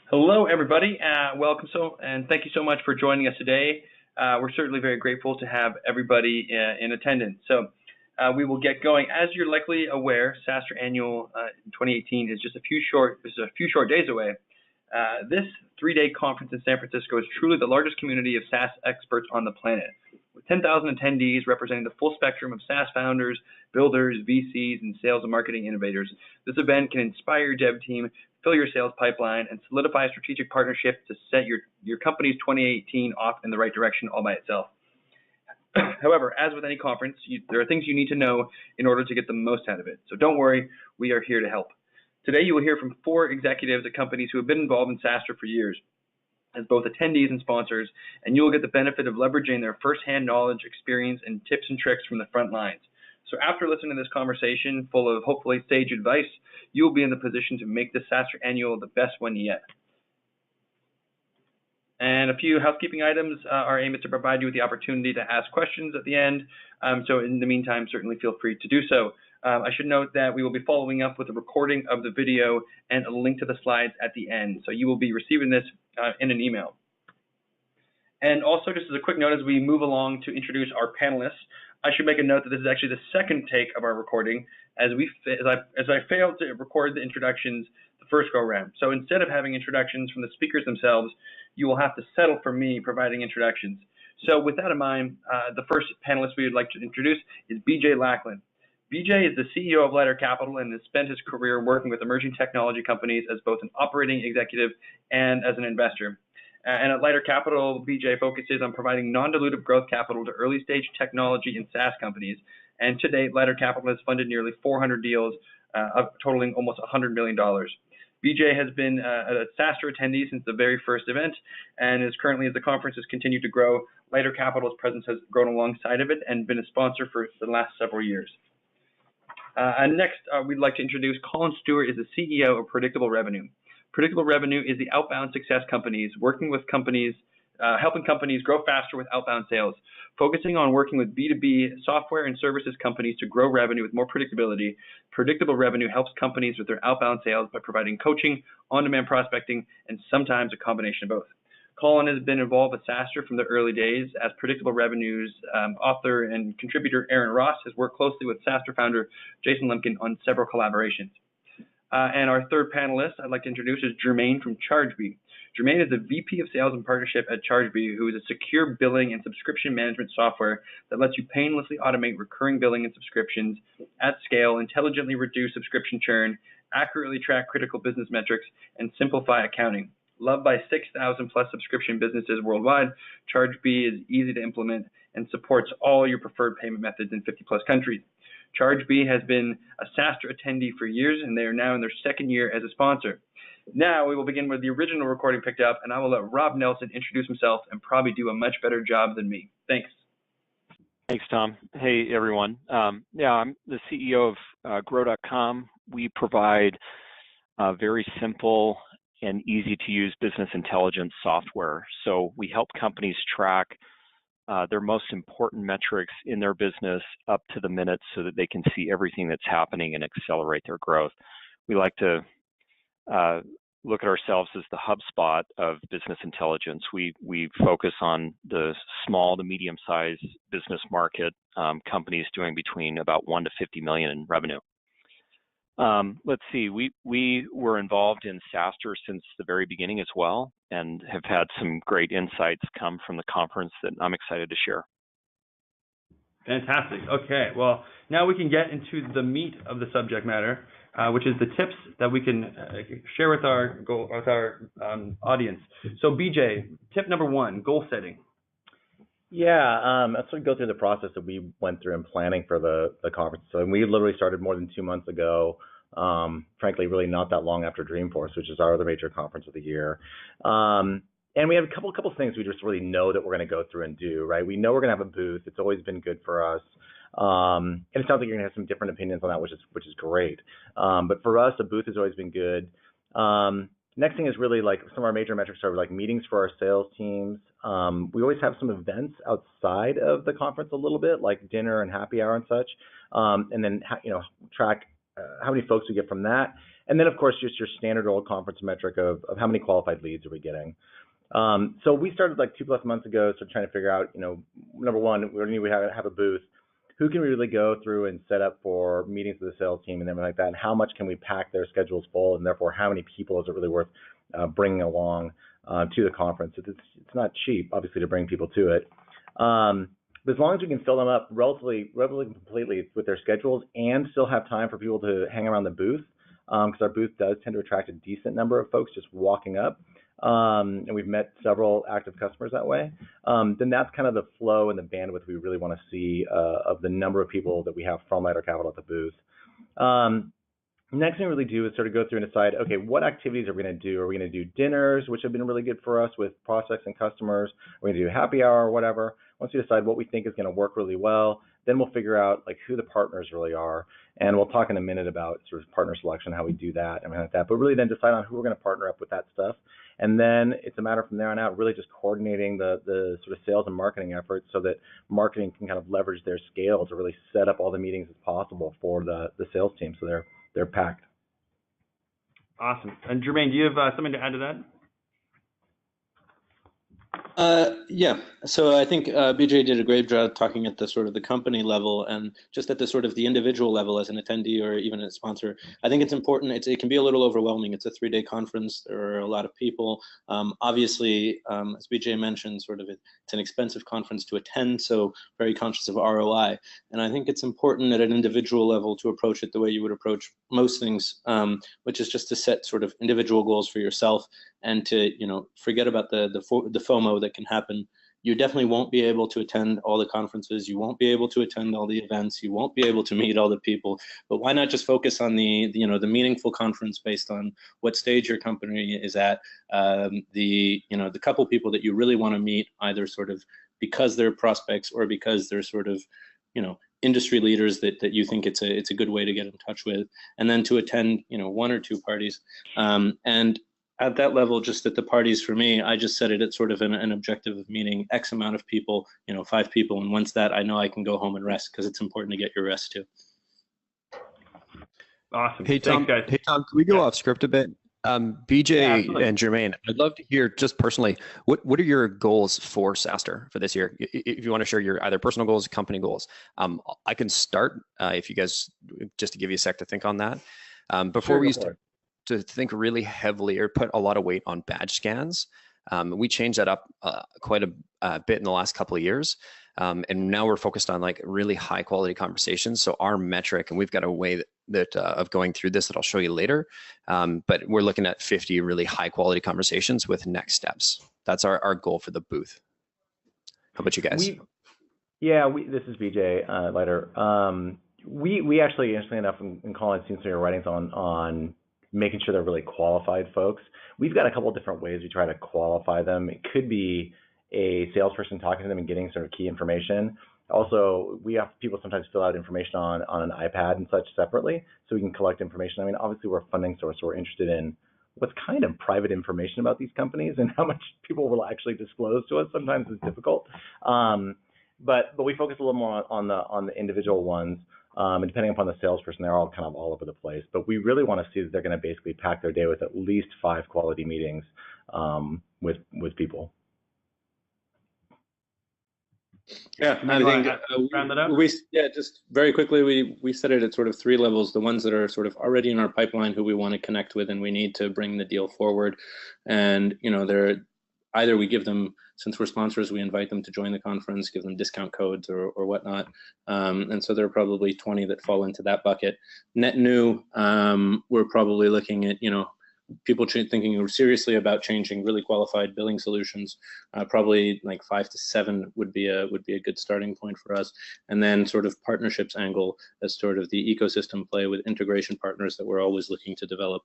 Hello, everybody. Welcome, and thank you so much for joining us today. We're certainly very grateful to have everybody in attendance. So we will get going. As you're likely aware, SaaStr Annual 2018 is just a few short days away. This three-day conference in San Francisco is truly the largest community of SaaS experts on the planet, with 10,000 attendees representing the full spectrum of SaaS founders, builders, VCs, and sales and marketing innovators. This event can inspire your dev team, fill your sales pipeline, and solidify a strategic partnership to set your company's 2018 off in the right direction all by itself. However, as with any conference, there are things you need to know in order to get the most out of it. So don't worry, we are here to help. Today, you will hear from 4 executives at companies who have been involved in SaaStr for years as both attendees and sponsors, and you will get the benefit of leveraging their firsthand knowledge, experience, and tips and tricks from the front lines. So after listening to this conversation full of hopefully sage advice, you will be in the position to make the SaaStr Annual the best one yet. And a few housekeeping items. Our aim is to provide you with the opportunity to ask questions at the end. So in the meantime, certainly feel free to do so. I should note that we will be following up with a recording of the video and a link to the slides at the end. So you will be receiving this in an email. And also, just as a quick note, as we move along to introduce our panelists, I should make a note that this is actually the second take of our recording, as I failed to record the introductions the first go around. So instead of having introductions from the speakers themselves, you will have to settle for me providing introductions. So with that in mind, the first panelist we would like to introduce is BJ Lackland. BJ is the CEO of Attire Capital and has spent his career working with emerging technology companies as both an operating executive and as an investor. And at Attire Capital, BJ focuses on providing non-dilutive growth capital to early-stage technology and SaaS companies. And to date, Attire Capital has funded nearly 400 deals, totaling almost $100 million. BJ has been a SaaStr attendee since the very first event, and is currently, as the conference has continued to grow, Attire Capital's presence has grown alongside of it and been a sponsor for the last several years. And next, we'd like to introduce Collin Stewart, is the CEO of Predictable Revenue. Predictable Revenue is the outbound success companies, working with companies, helping companies grow faster with outbound sales, focusing on working with B2B software and services companies to grow revenue with more predictability. Predictable Revenue helps companies with their outbound sales by providing coaching, on-demand prospecting, and sometimes a combination of both. Collin has been involved with SaaStr from the early days, as Predictable Revenue's author and contributor Aaron Ross has worked closely with SaaStr founder Jason Lemkin on several collaborations. And our third panelist I'd like to introduce is Germain from Chargebee. Germain is the VP of Sales and Partnership at Chargebee, who is a secure billing and subscription management software that lets you painlessly automate recurring billing and subscriptions at scale, intelligently reduce subscription churn, accurately track critical business metrics, and simplify accounting. Loved by 6,000 plus subscription businesses worldwide, Chargebee is easy to implement and supports all your preferred payment methods in 50 plus countries. Chargebee has been a SaaStr attendee for years, and they are now in their second year as a sponsor. Now we will begin with the original recording picked up, and I will let Rob Nelson introduce himself and probably do a much better job than me. Thanks. Thanks, Tom. Hey, everyone. Yeah, I'm the CEO of Grow.com. We provide very simple and easy to use business intelligence software. So we help companies track their most important metrics in their business up to the minute so that they can see everything that's happening and accelerate their growth. We like to look at ourselves as the HubSpot of business intelligence. We focus on the small to medium-sized business market, companies doing between about 1 to 50 million in revenue. Let's see, we were involved in SaaStr since the very beginning as well, and have had some great insights come from the conference that I'm excited to share. Fantastic. Okay, well, now we can get into the meat of the subject matter, which is the tips that we can share with our audience. So BJ, tip number 1, goal setting. Yeah, let's sort of go through the process that we went through in planning for the conference. So we literally started more than 2 months ago, frankly, really not that long after Dreamforce, which is our other major conference of the year. And we have a couple things we just really know that we're going to go through and do, right? We know we're going to have a booth. It's always been good for us. And it sounds like you're going to have some different opinions on that, which is great. But for us, a booth has always been good. Next thing is really like some of our major metrics are like meetings for our sales teams. We always have some events outside of the conference a little bit, like dinner and happy hour and such. And then, track how many folks we get from that. And then, of course, just your standard old conference metric of how many qualified leads are we getting. So we started like 2+ months ago, so trying to figure out, number one, we have a booth. Who can we really go through and set up for meetings with the sales team and everything like that? And how much can we pack their schedules full? And therefore, how many people is it really worth bringing along to the conference? It's not cheap, obviously, to bring people to it. But as long as we can fill them up relatively completely with their schedules and still have time for people to hang around the booth, because our booth does tend to attract a decent number of folks just walking up, and we've met several active customers that way, then that's kind of the flow and the bandwidth we really want to see of the number of people that we have from Lighter Capital at the booth. Next thing we really do is sort of go through and decide, okay, what activities are we going to do? Are we going to do dinners, which have been really good for us with prospects and customers? Are we going to do happy hour or whatever? Once we decide what we think is going to work really well, then we'll figure out like who the partners really are. And we'll talk in a minute about sort of partner selection, how we do that, and like that. But really then decide on who we're going to partner up with that stuff. And then it's a matter from there on out, really just coordinating the sort of sales and marketing efforts so that marketing can kind of leverage their scale to really set up all the meetings as possible for the sales team. So they're packed. Awesome. And Germain, do you have something to add to that? Yeah, so I think BJ did a great job talking at the sort of the company level and just at the sort of the individual level as an attendee or even a sponsor. I think it's important. It can be a little overwhelming. It's a 3-day conference. There are a lot of people. Obviously, as BJ mentioned, sort of it's an expensive conference to attend, so very conscious of ROI. And I think it's important at an individual level to approach it the way you would approach most things, which is just to set sort of individual goals for yourself and to forget about the FOMO that can happen. You definitely won't be able to attend all the conferences. You won't be able to attend all the events. You won't be able to meet all the people. But why not just focus on the meaningful conference based on what stage your company is at, the couple people that you really want to meet, either sort of because they're prospects or because they're sort of industry leaders that you think it's a good way to get in touch with, and then to attend 1 or 2 parties. And at that level, just at the parties for me, I just set it at sort of an objective of meeting X amount of people, 5 people. And once that, I know I can go home and rest because it's important to get your rest too. Awesome. Hey, Tom, thanks, guys. Can we go off script a bit? BJ and Germain, I'd love to hear just personally, what are your goals for SaaStr for this year? If you want to share your either personal goals, company goals, I can start if you guys, just to give you a sec to think on that. Before we used to think really heavily or put a lot of weight on badge scans. We changed that up quite a bit in the last couple of years. And now we're focused on like really high quality conversations. So our metric, and we've got a way that of going through this that I'll show you later, but we're looking at 50 really high quality conversations with next steps. That's our goal for the booth. How about you guys? This is BJ Leiter. We actually, interestingly enough, in Collin, seen some of your writings on making sure they're really qualified folks. We've got a couple of different ways we try to qualify them. It could be a salesperson talking to them and getting sort of key information. Also, we have people sometimes fill out information on an iPad and such separately, so we can collect information. I mean, obviously we're a funding source, so we're interested in what's kind of private information about these companies and how much people will actually disclose to us. Sometimes it's difficult, but we focus a little more on the individual ones. And depending upon the salesperson, they're all kind of all over the place. But we really want to see that they're going to basically pack their day with at least 5 quality meetings with people. Yeah, I think round it up. Just very quickly, we set it at sort of 3 levels. The ones that are sort of already in our pipeline, who we want to connect with, and we need to bring the deal forward. And they're either we give them, since we're sponsors, we invite them to join the conference, give them discount codes or whatnot. And so there are probably 20 that fall into that bucket. Net new, we're probably looking at, people thinking seriously about changing really qualified billing solutions. Probably like 5 to 7 would be a good starting point for us. And then sort of partnerships angle as sort of the ecosystem play with integration partners that we're always looking to develop.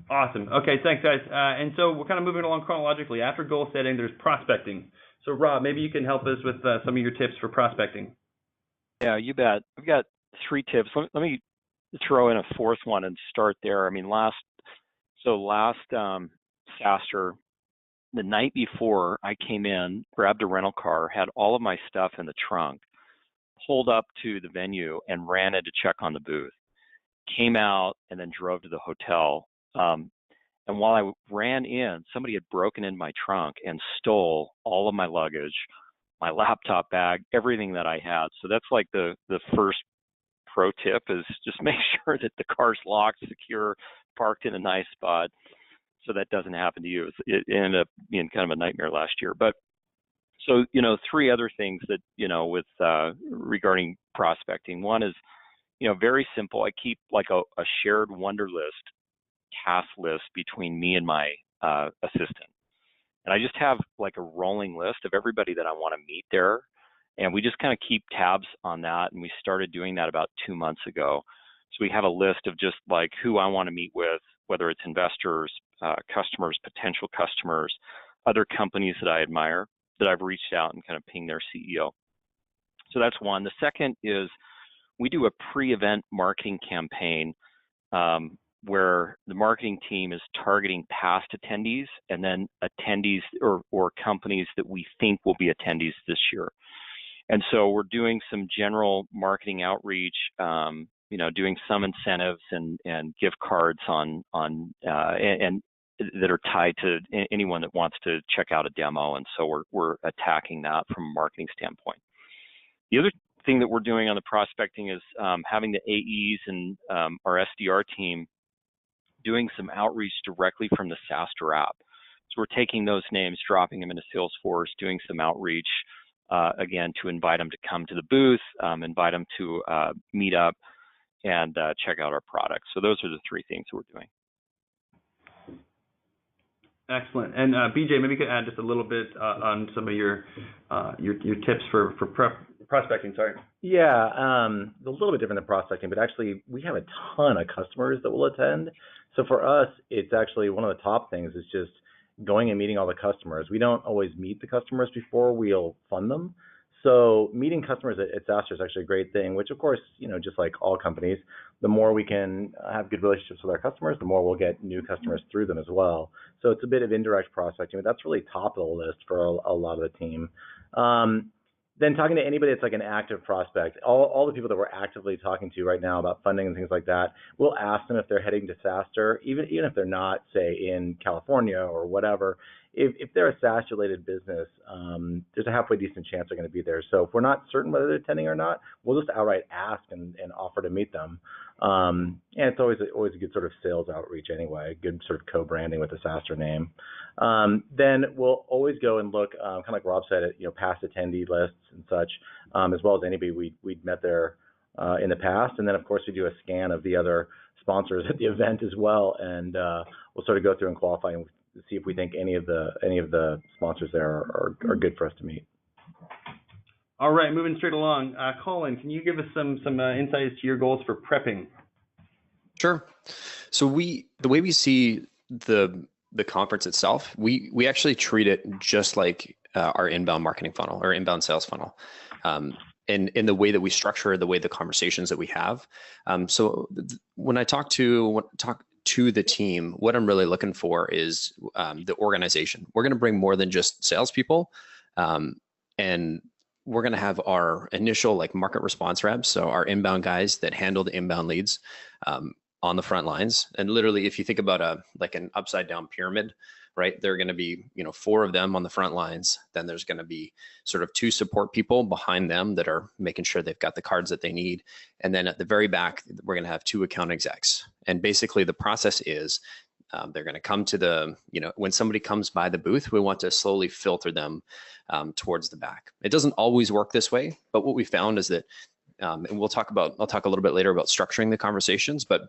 Awesome. Okay, thanks, guys. And so we're kind of moving along chronologically. After goal setting, there's prospecting. So Rob, maybe you can help us with some of your tips for prospecting. Yeah, you bet. I've got 3 tips. Let me throw in a 4th one and start there. I mean, last SaaStr, the night before I came in, grabbed a rental car, had all of my stuff in the trunk, pulled up to the venue and ran in to check on the booth. came out, and then drove to the hotel. And while I ran in, somebody had broken in my trunk and stole all of my luggage, my laptop bag, everything that I had. So that's like the first pro tip is just make sure that the car's locked, secure, parked in a nice spot, so that doesn't happen to you. It ended up being kind of a nightmare last year. But so, three other things that, with regarding prospecting. One is, very simple. I keep like a shared wonder list, task list between me and my assistant. And I just have like a rolling list of everybody that I want to meet there. And we just kind of keep tabs on that. And we started doing that about 2 months ago. So we have a list of just like who I want to meet with, whether it's investors, customers, potential customers, other companies that I admire, that I've reached out and kind of pinged their CEO. So that's one. The second is we do a pre-event marketing campaign where the marketing team is targeting past attendees and then attendees or companies that we think will be attendees this year. And so we're doing some general marketing outreach, doing some incentives and gift cards and that are tied to anyone that wants to check out a demo. And so we're attacking that from a marketing standpoint. The other thing that we're doing on the prospecting is having the AEs and our SDR team doing some outreach directly from the SaaStr app. So we're taking those names, dropping them into Salesforce, doing some outreach, again, to invite them to come to the booth, invite them to meet up and check out our products. So those are the three things that we're doing. Excellent. And BJ, maybe you could add just a little bit on some of your tips for prospecting. Sorry. Yeah, a little bit different than prospecting, but actually we have a ton of customers that will attend. So for us, it's actually one of the top things is just going and meeting all the customers. We don't always meet the customers before we'll fund them. So meeting customers at SaaStr is actually a great thing, which of course, just like all companies, the more we can have good relationships with our customers, the more we'll get new customers through them as well. So it's a bit of indirect prospecting, but that's really top of the list for a lot of the team. Then talking to anybody that's like an active prospect, all the people that we're actively talking to right now about funding and things like that, we'll ask them if they're heading to SaaStr, even if they're not, say, in California or whatever. If they're a SaaS-related business, there's a halfway decent chance they're going to be there. So if we're not certain whether they're attending or not, we'll just outright ask and offer to meet them. And it's always a good sort of sales outreach anyway, good sort of co-branding with the SaaStr name. Then we'll always go and look, kind of like Rob said, at past attendee lists and such, as well as anybody we'd met there in the past. And then of course we do a scan of the other sponsors at the event as well, and we'll sort of go through and qualify and see if we think any of the sponsors there are good for us to meet. All right, moving straight along. Collin, can you give us some insights to your goals for prepping? Sure. So the way we see the conference itself, we actually treat it just like our inbound marketing funnel or inbound sales funnel. In the way that we structure the way the conversations that we have. So when I talk to the team, what I'm really looking for is the organization. We're going to bring more than just salespeople, and we're going to have our initial like market response reps, so our inbound guys that handle the inbound leads on the front lines. And literally, if you think about an upside down pyramid, right? There are going to be 4 of them on the front lines. Then there's going to be sort of 2 support people behind them that are making sure they've got the cards that they need. And then at the very back, we're going to have 2 account execs. And basically the process is they're going to come to when somebody comes by the booth, we want to slowly filter them towards the back. It doesn't always work this way, but what we found is that, and I'll talk a little bit later about structuring the conversations, but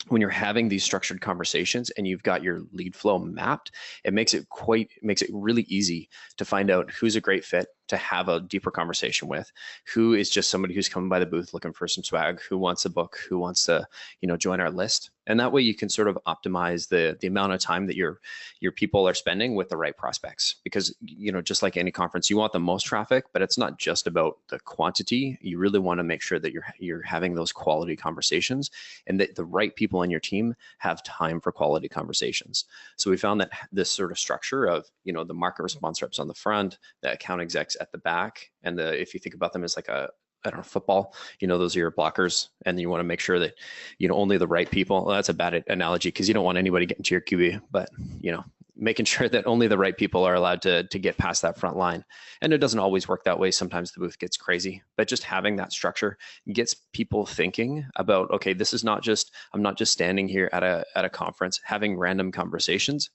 when you're having these structured conversations and you've got your lead flow mapped, it makes it really easy to find out who's a great fit to have a deeper conversation with, who is just somebody who's coming by the booth looking for some swag, who wants a book, who wants to, join our list. And that way you can sort of optimize the amount of time that your people are spending with the right prospects. Because, just like any conference, you want the most traffic, but it's not just about the quantity. You really want to make sure that you're having those quality conversations and that the right people in your team have time for quality conversations. So we found that this sort of structure of, the market response reps on the front, the account execs at the back, and if you think about them as like a I don't know, football, those are your blockers, and you want to make sure that, only the right people, well, that's a bad analogy because you don't want anybody getting to your QB, but, making sure that only the right people are allowed to get past that front line. And it doesn't always work that way. Sometimes the booth gets crazy, but just having that structure gets people thinking about, okay, this is not just, I'm not just standing here at a conference having random conversations.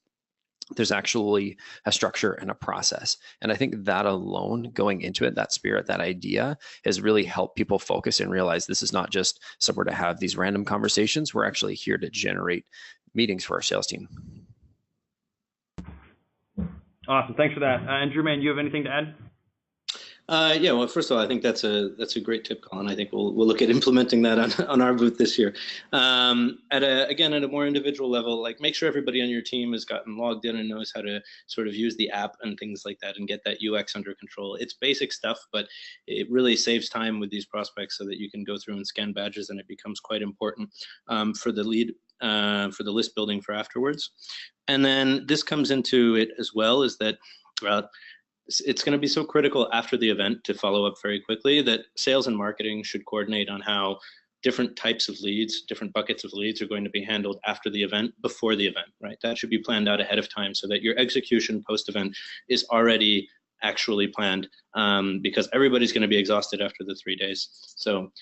There's actually a structure and a process. And I think that alone, going into it, that spirit, that idea, has really helped people focus and realize this is not just somewhere to have these random conversations. We're actually here to generate meetings for our sales team. Awesome, thanks for that. And Germain, you have anything to add? Yeah, well, first of all, I think that's a great tip, Collin. I think we'll look at implementing that on our booth this year. At a more individual level, like make sure everybody on your team has gotten logged in and knows how to sort of use the app and things like that and get that UX under control. It's basic stuff, but it really saves time with these prospects so that you can go through and scan badges, and it becomes quite important for the lead, for the list building for afterwards. And then this comes into it as well, is that it's going to be so critical after the event to follow up very quickly that sales and marketing should coordinate on how different types of leads, different buckets of leads are going to be handled after the event, before the event, right? That should be planned out ahead of time so that your execution post-event is already actually planned, because everybody's going to be exhausted after the 3 days. So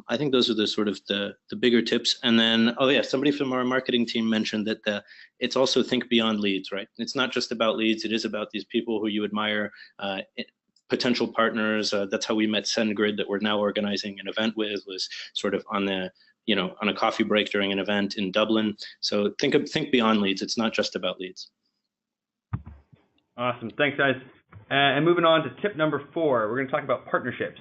I think those are the sort of the bigger tips. And then, oh yeah, somebody from our marketing team mentioned that it's also think beyond leads, right? It's not just about leads. It is about these people who you admire, potential partners. That's how we met SendGrid, that we're now organizing an event with, was sort of on the, on a coffee break during an event in Dublin. So think beyond leads. It's not just about leads. Awesome, thanks guys. And moving on to tip number 4, we're going to talk about partnerships.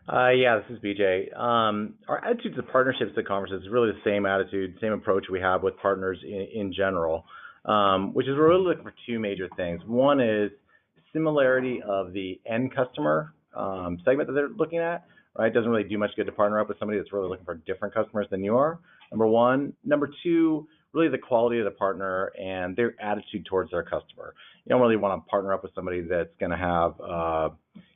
Yeah, this is BJ. Our attitude to partnerships at conferences is really the same attitude, same approach we have with partners in general, which is we're really looking for 2 major things. One is similarity of the end customer segment that they're looking at, right? It doesn't really do much good to partner up with somebody that's really looking for different customers than you are, number 1. Number 2, really the quality of the partner and their attitude towards their customer. You don't really want to partner up with somebody that's going to have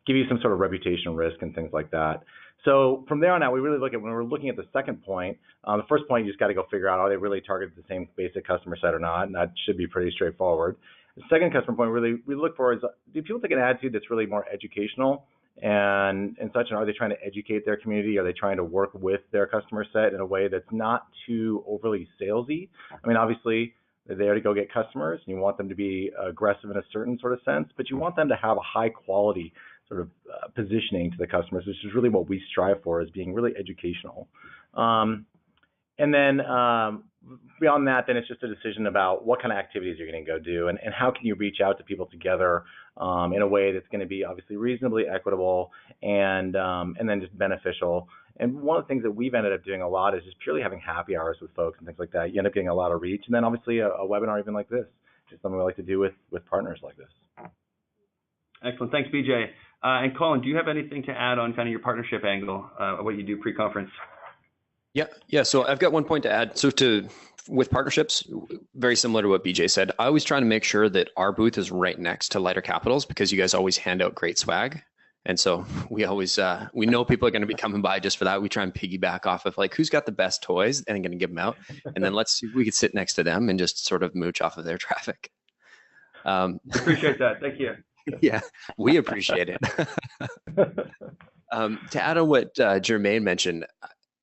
give you some sort of reputation risk and things like that. So from there on out, we really look at, when we're looking at the second point, the first point, you just got to go figure out, are they really targeted the same basic customer set or not? And that should be pretty straightforward. The second customer point we look for is, do people take an attitude that's really more educational and such, and are they trying to educate their community? Are they trying to work with their customer set in a way that's not too overly salesy? I mean, obviously, they're there to go get customers, and you want them to be aggressive in a certain sort of sense, but you want them to have a high quality sort of positioning to the customers, which is really what we strive for, is being really educational. And then beyond that, then it's just a decision about what kind of activities you're going to go do, and how can you reach out to people together in a way that's going to be obviously reasonably equitable and then just beneficial. And one of the things that we've ended up doing a lot is just purely having happy hours with folks and things like that. You end up getting a lot of reach, and then obviously a webinar even like this is something we like to do with partners like this. Excellent, thanks BJ. And Collin, do you have anything to add on kind of your partnership angle, what you do pre-conference? Yeah. So I've got one point to add. So with partnerships, very similar to what BJ said, I always try to make sure that our booth is right next to Lighter Capitals, because you guys always hand out great swag. And so we always, we know people are going to be coming by just for that. We try and piggyback off of like, who's got the best toys and going to give them out. And then let's see if we could sit next to them and just sort of mooch off of their traffic. Appreciate that. Thank you. Yeah, we appreciate it. To add on what Germain mentioned,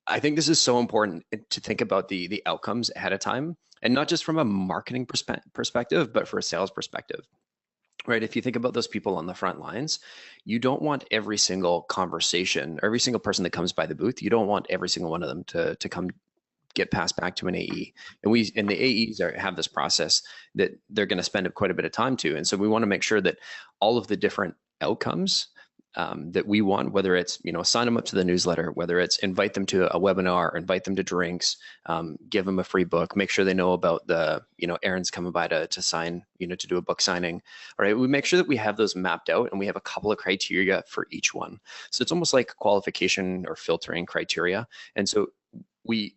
I think this is so important to think about the outcomes ahead of time, and not just from a marketing perspective, but for a sales perspective. Right? If you think about those people on the front lines, you don't want every single conversation, or every single person that comes by the booth, you don't want every single one of them to come get passed back to an AE. And the AEs have this process that they're going to spend quite a bit of time to. And so we want to make sure that all of the different outcomes that we want, whether it's, sign them up to the newsletter, whether it's invite them to a webinar, or invite them to drinks, give them a free book, make sure they know about the, Aaron's coming by to sign, to do a book signing. All right. We make sure that we have those mapped out, and we have a couple of criteria for each one. So it's almost like qualification or filtering criteria. And so we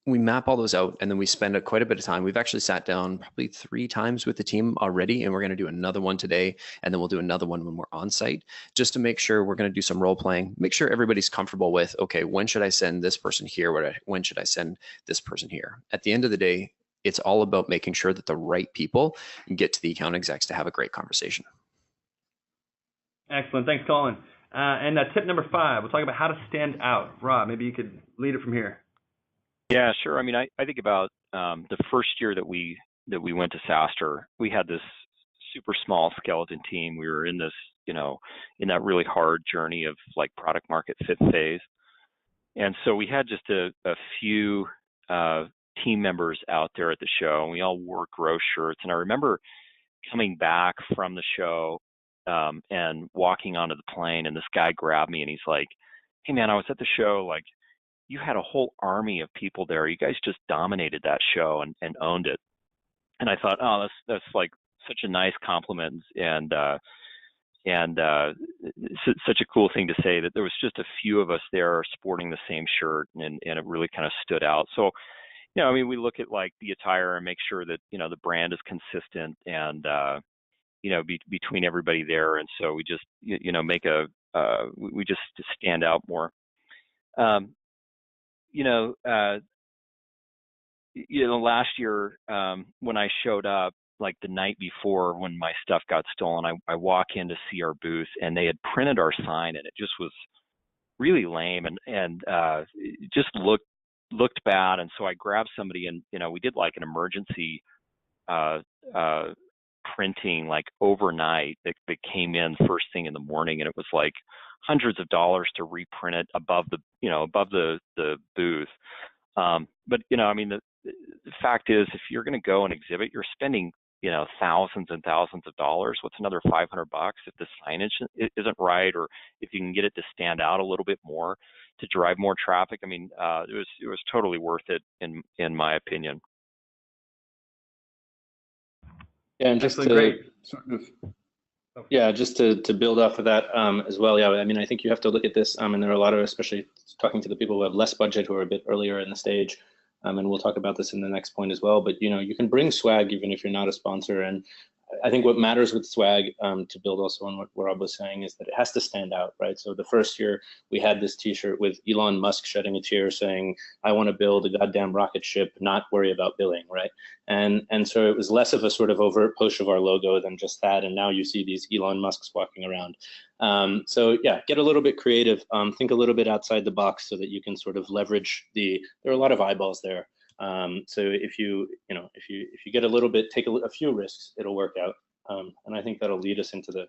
we map all those out, and then we spend quite a bit of time. We've actually sat down probably 3 times with the team already, and we're going to do another one today, and then we'll do another one when we're on site, just to make sure we're going to do some role playing, make sure everybody's comfortable with, okay, when should I send this person here? When should I send this person here? At the end of the day, it's all about making sure that the right people get to the account execs to have a great conversation. Excellent. Thanks, Collin. And tip number 5, we'll talk about how to stand out. Rob, maybe you could lead it from here. Yeah, sure. I mean, I think about the first year that we went to SaaStr, we had this super small skeleton team. We were in this, in that really hard journey of like product market fit phase. And so we had just a few team members out there at the show, and we all wore Grow shirts. And I remember coming back from the show and walking onto the plane, and this guy grabbed me and he's like, "Hey man, I was at the show, like, you had a whole army of people there. You guys just dominated that show and owned it." And I thought, oh, that's like such a nice compliment and such a cool thing to say, that there was just a few of us there sporting the same shirt, and it really kind of stood out. So, I mean, we look at like the attire and make sure that, the brand is consistent and, between everybody there. And so we just, make we just stand out more. Last year when I showed up, like the night before when my stuff got stolen, I walk in to see our booth, and they had printed our sign, and it just was really lame and it just looked bad. And so I grabbed somebody, and we did like an emergency printing like overnight that came in first thing in the morning, and it was like hundreds of dollars to reprint it above the booth. But I mean, the fact is, if you're going to go and exhibit, you're spending thousands and thousands of dollars. What's another $500 if the signage isn't right, or if you can get it to stand out a little bit more to drive more traffic? I mean, it was totally worth it in my opinion. Yeah, and just to sort of, just to build off of that as well. Yeah, I mean, I think you have to look at this, and there are a lot of, especially talking to the people who have less budget, who are a bit earlier in the stage, and we'll talk about this in the next point as well. But you can bring swag even if you're not a sponsor, and I think what matters with swag, to build also on what Rob was saying, is that it has to stand out, right? So the first year we had this T-shirt with Elon Musk shedding a tear, saying, "I want to build a goddamn rocket ship, not worry about billing," right? And so it was less of a sort of overt push of our logo than just that. And now you see these Elon Musks walking around. So yeah, get a little bit creative, think a little bit outside the box so that you can sort of leverage there are a lot of eyeballs there. So if you get a little bit, take a few risks, it'll work out. And I think that'll lead us into the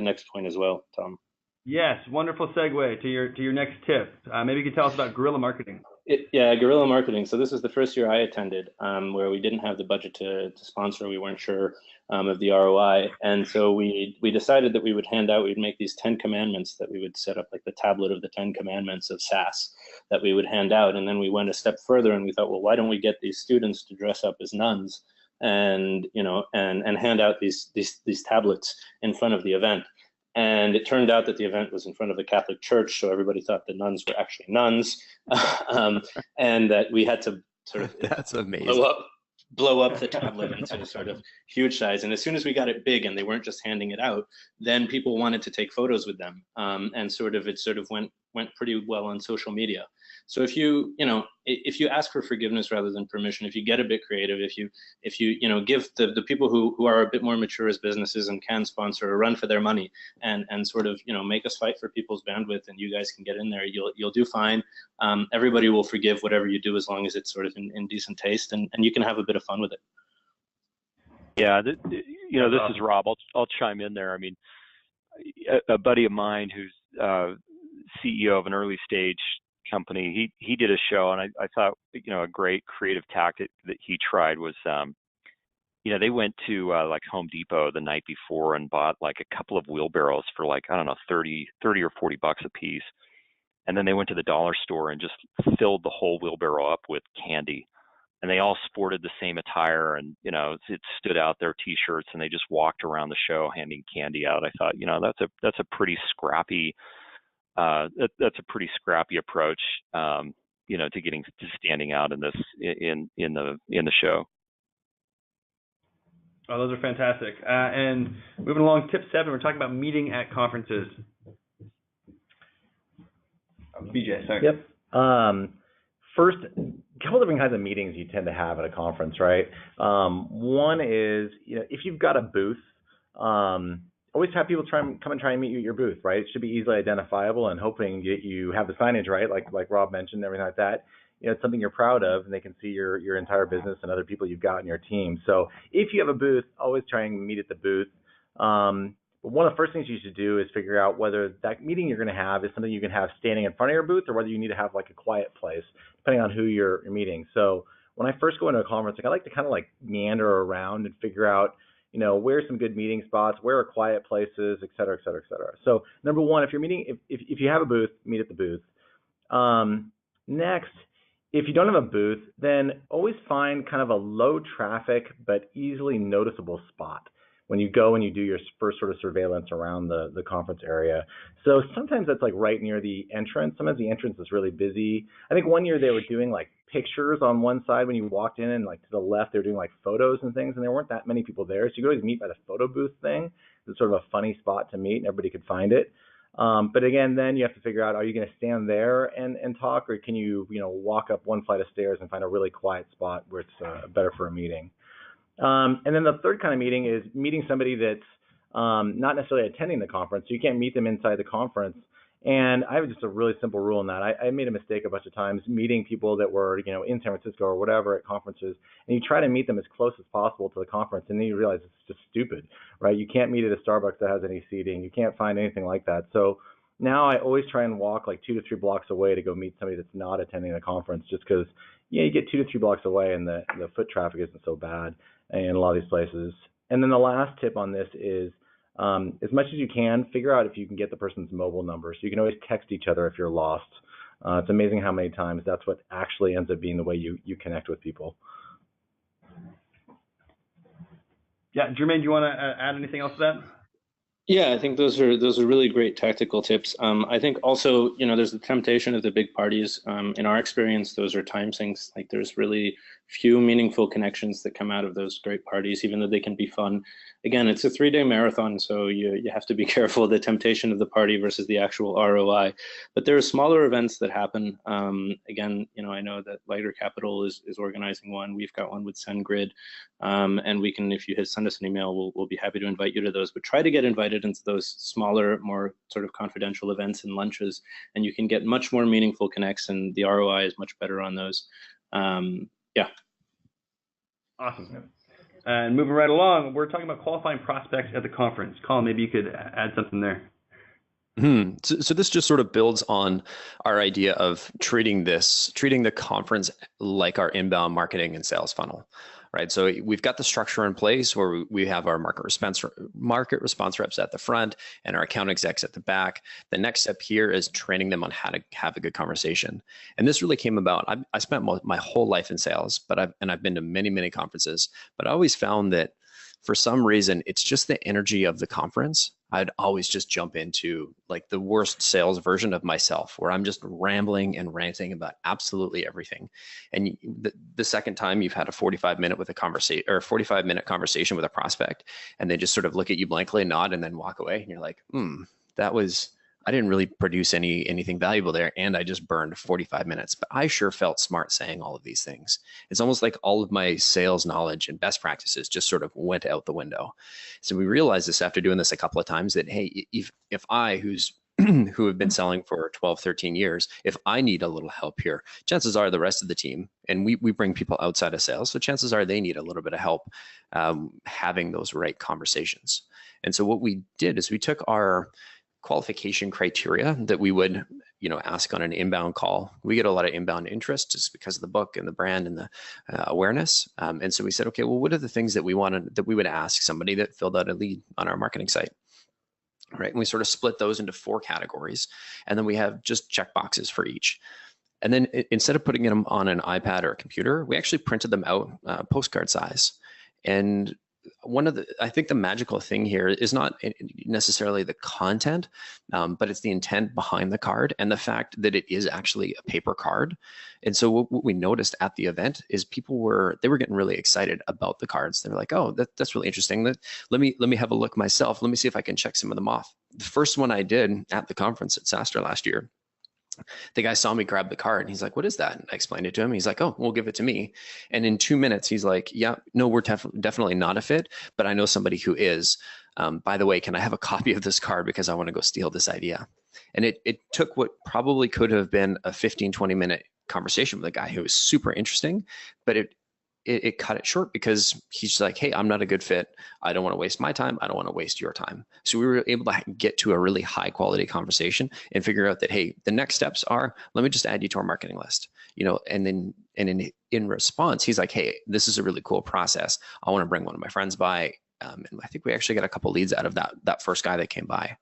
next point as well, Tom. Yes, wonderful segue to your next tip. Maybe you could tell us about guerrilla marketing. Guerrilla Marketing. So this was the first year I attended, where we didn't have the budget to sponsor. We weren't sure of the ROI. And so we decided that we would we'd make these 10 commandments that we would set up, like the tablet of the 10 commandments of SaaS that we would hand out. And then we went a step further and we thought, well, why don't we get these students to dress up as nuns and hand out these tablets in front of the event. And it turned out that the event was in front of a Catholic church, so everybody thought the nuns were actually nuns, and that we had to sort of that's amazing. Blow up the tablet into a sort of huge size. And as soon as we got it big and they weren't just handing it out, then people wanted to take photos with them, and it sort of went pretty well on social media. So if you ask for forgiveness rather than permission, if you get a bit creative, if you give the people who are a bit more mature as businesses and can sponsor a run for their money, and sort of make us fight for people's bandwidth, and you guys can get in there, you'll do fine. Everybody will forgive whatever you do as long as it's sort of in decent taste, and you can have a bit of fun with it. Yeah, this is Rob. I'll chime in there. I mean, a buddy of mine who's CEO of an early stage company, he did a show, and I thought a great creative tactic that he tried was they went to like Home Depot the night before and bought like a couple of wheelbarrows for like, I don't know, 30 or 40 bucks a piece, and then they went to the dollar store and just filled the whole wheelbarrow up with candy, and they all sported the same attire, and it stood out, their T-shirts, and they just walked around the show handing candy out. I thought, that's a pretty scrappy approach. to getting to standing out in this in the show. Oh, those are fantastic. And moving along, tip 7, we're talking about meeting at conferences. BJ, sorry. Yep. First, a couple different kinds of meetings you tend to have at a conference, right? One is, if you've got a booth, always have people come and try and meet you at your booth, right? It should be easily identifiable, and hoping you have the signage right, like Rob mentioned, everything like that. It's something you're proud of, and they can see your entire business and other people you've got in your team. So if you have a booth, always try and meet at the booth. But one of the first things you should do is figure out whether that meeting you're going to have is something you can have standing in front of your booth, or whether you need to have like a quiet place, depending on who you're meeting. So when I first go into a conference, I like to kind of like meander around and figure out, where's some good meeting spots, where are quiet places, et cetera, et cetera, et cetera. So number one, if you're meeting, if you have a booth, meet at the booth. Next, if you don't have a booth, then always find kind of a low traffic but easily noticeable spot when you go and you do your first sort of surveillance around the conference area. So sometimes that's like right near the entrance. Sometimes the entrance is really busy. I think one year they were doing like pictures on one side when you walked in, and like to the left they were doing like photos and things, and there weren't that many people there. So you could always meet by the photo booth thing. It's sort of a funny spot to meet, and everybody could find it. But again, then you have to figure out, are you going to stand there and talk, or can you walk up one flight of stairs and find a really quiet spot where it's better for a meeting? And then the third kind of meeting is meeting somebody that's not necessarily attending the conference. So you can't meet them inside the conference. And I have just a really simple rule in that. I made a mistake a bunch of times meeting people that were in San Francisco or whatever at conferences, and you try to meet them as close as possible to the conference, and then you realize it's just stupid, right? You can't meet at a Starbucks that has any seating. You can't find anything like that. So now I always try and walk like 2 to 3 blocks away to go meet somebody that's not attending the conference, just because you get 2 to 3 blocks away and the foot traffic isn't so bad in a lot of these places. And then the last tip on this is, as much as you can, figure out if you can get the person's mobile number. So you can always text each other if you're lost. It's amazing how many times that's what actually ends up being the way you connect with people. Yeah, Germain, do you want to add anything else to that? Yeah, I think those are really great tactical tips. I think also, there's the temptation of the big parties. In our experience, those are time sinks. Like there's really few meaningful connections that come out of those great parties, even though they can be fun. Again, it's a 3-day marathon, so you have to be careful of the temptation of the party versus the actual ROI. But there are smaller events that happen. Again, I know that Lighter Capital is organizing one. We've got one with SendGrid, and we can, if you send us an email, we'll be happy to invite you to those. But try to get invited into those smaller, more sort of confidential events and lunches, and you can get much more meaningful connects, and the ROI is much better on those. Yeah. Awesome. And moving right along, we're talking about qualifying prospects at the conference. Collin, maybe you could add something there. So this just sort of builds on our idea of treating the conference like our inbound marketing and sales funnel, right? So we've got the structure in place where we have our market response reps at the front and our account execs at the back. The next step here is training them on how to have a good conversation. And this really came about. I spent my whole life in sales, but I've been to many caconferences, but I always found that for some reason, it's just the energy of the conference. I'd always just jump into like the worst sales version of myself, where I'm just rambling and ranting about absolutely everything. And the second time you've had a 45-minute conversation with a prospect, and they just sort of look at you blankly, nod, and then walk away, and you're like, I didn't really produce anything valuable there, and I just burned 45 minutes. But I sure felt smart saying all of these things. It's almost like all of my sales knowledge and best practices just sort of went out the window. So we realized this after doing this a couple of times, that hey, if I, who have been selling for 12, 13 years, if I need a little help here, chances are the rest of the team, and we bring people outside of sales, so chances are they need a little bit of help having those right conversations. And so what we did is we took our qualification criteria that we would, ask on an inbound call. We get a lot of inbound interest just because of the book and the brand and the awareness. And so we said, okay, well, what are the things that we would ask somebody that filled out a lead on our marketing site? Right. And we sort of split those into 4 categories. And then we have just check boxes for each. And then instead of putting them on an iPad or a computer, we actually printed them out postcard size. And I think the magical thing here is not necessarily the content, but it's the intent behind the card and the fact that it is actually a paper card. And so what we noticed at the event is they were getting really excited about the cards. They were like, oh, that's really interesting. Let me have a look myself. Let me see if I can check some of them off. The first one I did at the conference at SaaStr last year, the guy saw me grab the card and he's like, what is that? And I explained it to him. He's like, oh, we'll give it to me. And in 2 minutes, he's like, yeah, no, we're definitely not a fit, but I know somebody who is. By the way, can I have a copy of this card because I want to go steal this idea? And it took what probably could have been a 15, 20-minute conversation with a guy who was super interesting, but it cut it short because he's like, hey, I'm not a good fit. I don't want to waste my time. I don't want to waste your time. So we were able to get to a really high quality conversation and figure out that, hey, the next steps are, let me just add you to our marketing list, and then in response, he's like, hey, this is a really cool process. I want to bring one of my friends by. And I think we actually got a couple leads out of that first guy that came by.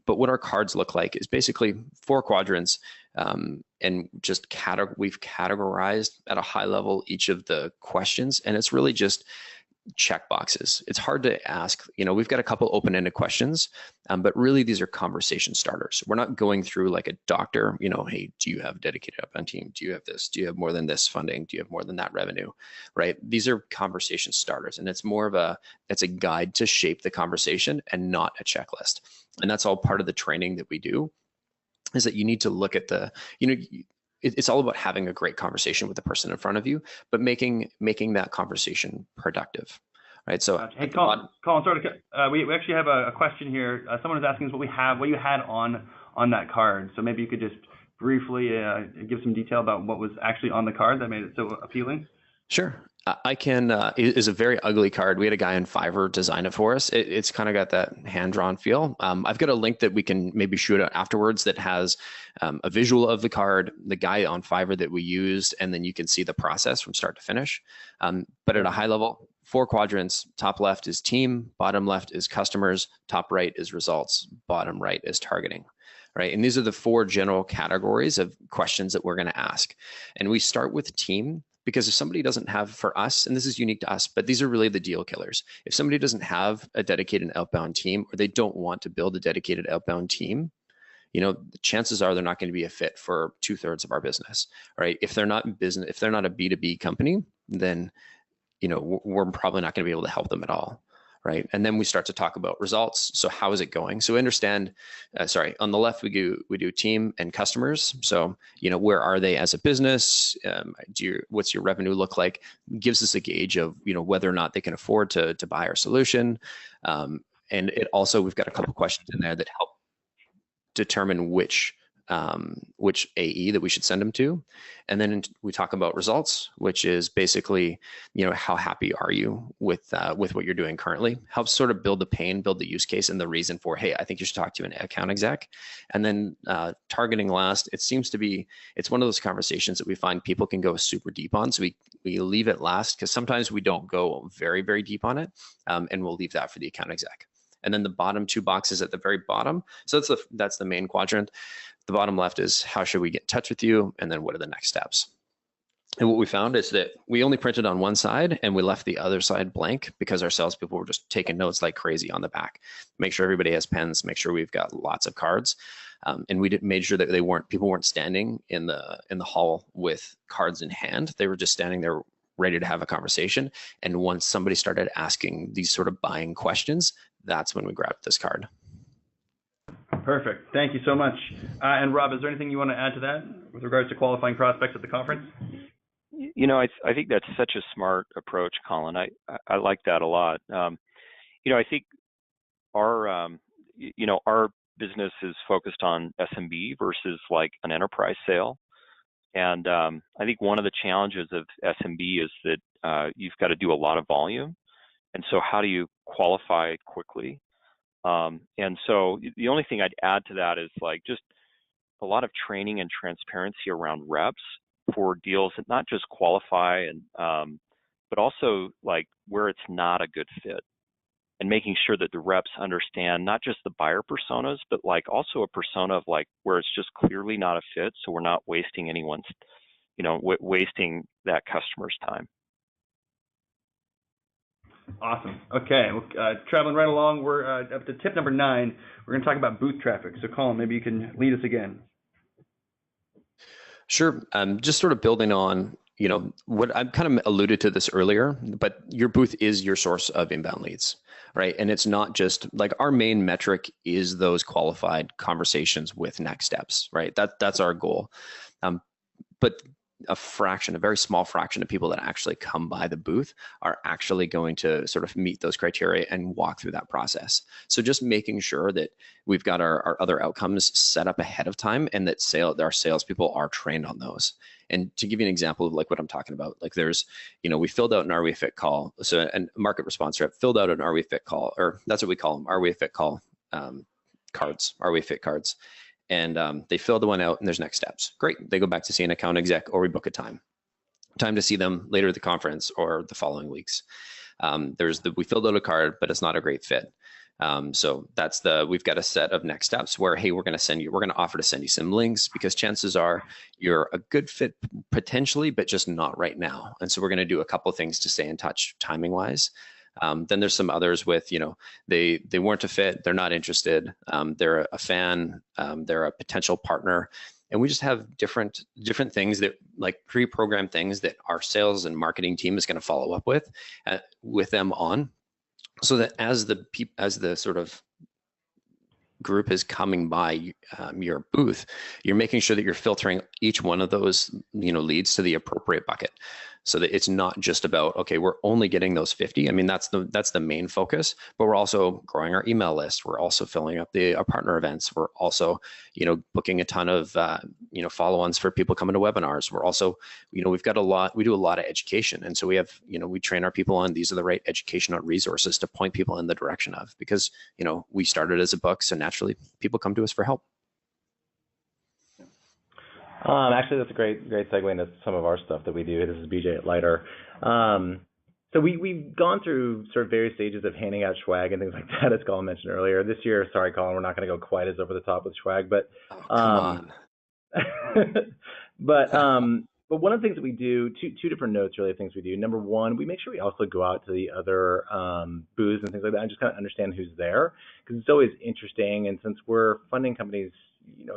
But what our cards look like is basically 4 quadrants, and just we've categorized at a high level each of the questions, and it's really just check boxes. It's hard to ask. We've got a couple open-ended questions, but really these are conversation starters. We're not going through like a doctor, hey, do you have a dedicated outbound team? Do you have this? Do you have more than this funding? Do you have more than that revenue? Right? These are conversation starters, and it's more of it's a guide to shape the conversation and not a checklist. And that's all part of the training that we do, is that you need to look at it's all about having a great conversation with the person in front of you, but making that conversation productive, right? So, hey, Collin, sorry we actually have a question here. Someone is asking us what you had on that card. So maybe you could just briefly give some detail about what was actually on the card that made it so appealing. Sure. I can. It is a very ugly card. We had a guy in Fiverr design it for us. It's kind of got that hand-drawn feel. I've got a link that we can maybe shoot out afterwards that has a visual of the card, the guy on Fiverr that we used, and then you can see the process from start to finish. But at a high level, 4 quadrants. Top left is team, bottom left is customers, top right is results, bottom right is targeting. Right. And these are the 4 general categories of questions that we're going to ask. And we start with team, because if somebody doesn't have, for us, and this is unique to us, but these are really the deal killers. If somebody doesn't have a dedicated outbound team, or they don't want to build a dedicated outbound team, the chances are they're not going to be a fit for 2/3 of our business, right? If they're not a B2B company, then, we're probably not going to be able to help them at all. Right. And then we start to talk about results. So how is it going? So understand, on the left, we do team and customers. So, where are they as a business? What's your revenue look like? Gives us a gauge of, whether or not they can afford to buy our solution. And it also, we've got a couple questions in there that help determine which AE that we should send them to. And then we talk about results, which is basically, how happy are you with what you're doing currently? Helps sort of build the pain, build the use case and the reason for, hey, I think you should talk to an account exec. And then targeting last, it's one of those conversations that we find people can go super deep on. So we leave it last because sometimes we don't go very, very deep on it. And we'll leave that for the account exec. And then the bottom 2 boxes at the very bottom. So that's the main quadrant. The bottom left is how should we get in touch with you? And then what are the next steps? And what we found is that we only printed on one side and we left the other side blank because our salespeople were just taking notes like crazy on the back. Make sure everybody has pens, make sure we've got lots of cards. And we made sure that people weren't standing in the hall with cards in hand. They were just standing there ready to have a conversation. And once somebody started asking these sort of buying questions, that's when we grabbed this card. Perfect. Thank you so much. And Rob, is there anything you want to add to that with regards to qualifying prospects at the conference? I think that's such a smart approach, Collin. I like that a lot. I think our business is focused on SMB versus like an enterprise sale. And I think one of the challenges of SMB is that you've got to do a lot of volume. And so how do you qualify quickly? And so the only thing I'd add to that is like just a lot of training and transparency around reps for deals that not just qualify and but also like where it's not a good fit, and making sure that the reps understand not just the buyer personas, but like also a persona of like where it's just clearly not a fit, so we're not wasting anyone's, wasting that customer's time. Awesome. Okay, well, traveling right along, we're up to tip number 9. We're going to talk about booth traffic. So, Collin, maybe you can lead us again. Sure. Just sort of building on, what I've kind of alluded to this earlier, but your booth is your source of inbound leads, right? And it's not just like our main metric is those qualified conversations with next steps, right? That's our goal. But a very small fraction of people that actually come by the booth are actually going to sort of meet those criteria and walk through that process. So just making sure that we've got our other outcomes set up ahead of time and that our salespeople are trained on those. And to give you an example of like what I'm talking about, like there's, we filled out an Are We a Fit call. So a market response rep filled out an Are We a Fit call, or that's what we call them, Are We a Fit call cards, Are We a Fit cards. And they fill the one out and there's next steps. Great. They go back to see an account exec or we book a time to see them later at the conference or the following weeks. We filled out a card, but it's not a great fit. So we've got a set of next steps where, hey, we're going to offer to send you some links because chances are you're a good fit potentially, but just not right now. And so we're going to do a couple of things to stay in touch timing wise. Then there's some others with, they weren't a fit, they're not interested, they're a fan, they're a potential partner. And we just have different things that like pre-programmed things that our sales and marketing team is going to follow up with them on, so that as the sort of group is coming by your booth, you're making sure that you're filtering each one of those leads to the appropriate bucket, so that it's not just about, okay, we're only getting those 50. I mean, that's the main focus, but we're also growing our email list. We're also filling up our partner events. We're also booking a ton of follow-ons for people coming to webinars. We're also we do a lot of education, and so we have we train our people on these are the right educational resources to point people in the direction of, because we started as a book, so naturally people come to us for help. Actually, that's a great segue into some of our stuff that we do. This is BJ at Lighter. So we've gone through sort of various stages of handing out swag and things like that, as Collin mentioned earlier. This year, sorry, Collin, we're not going to go quite as over the top with swag, but come on. but one of the things that we do, two different notes really of things we do. Number one, we make sure we also go out to the other booths and things like that and just kind of understand who's there, because it's always interesting. And since we're funding companies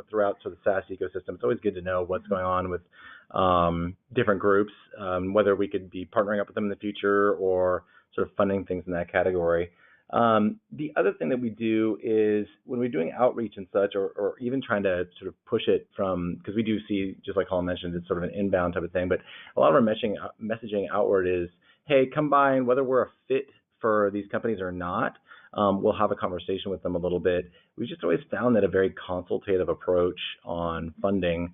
throughout sort of the SaaS ecosystem, it's always good to know what's going on with different groups, whether we could be partnering up with them in the future or sort of funding things in that category. The other thing that we do is when we're doing outreach and such, or even trying to sort of push it from, because we do see, just like Collin mentioned, it's sort of an inbound type of thing, but a lot of our messaging outward is, hey, come by, and whether we're a fit for these companies or not, we'll have a conversation with them a little bit. We've just always found that a very consultative approach on funding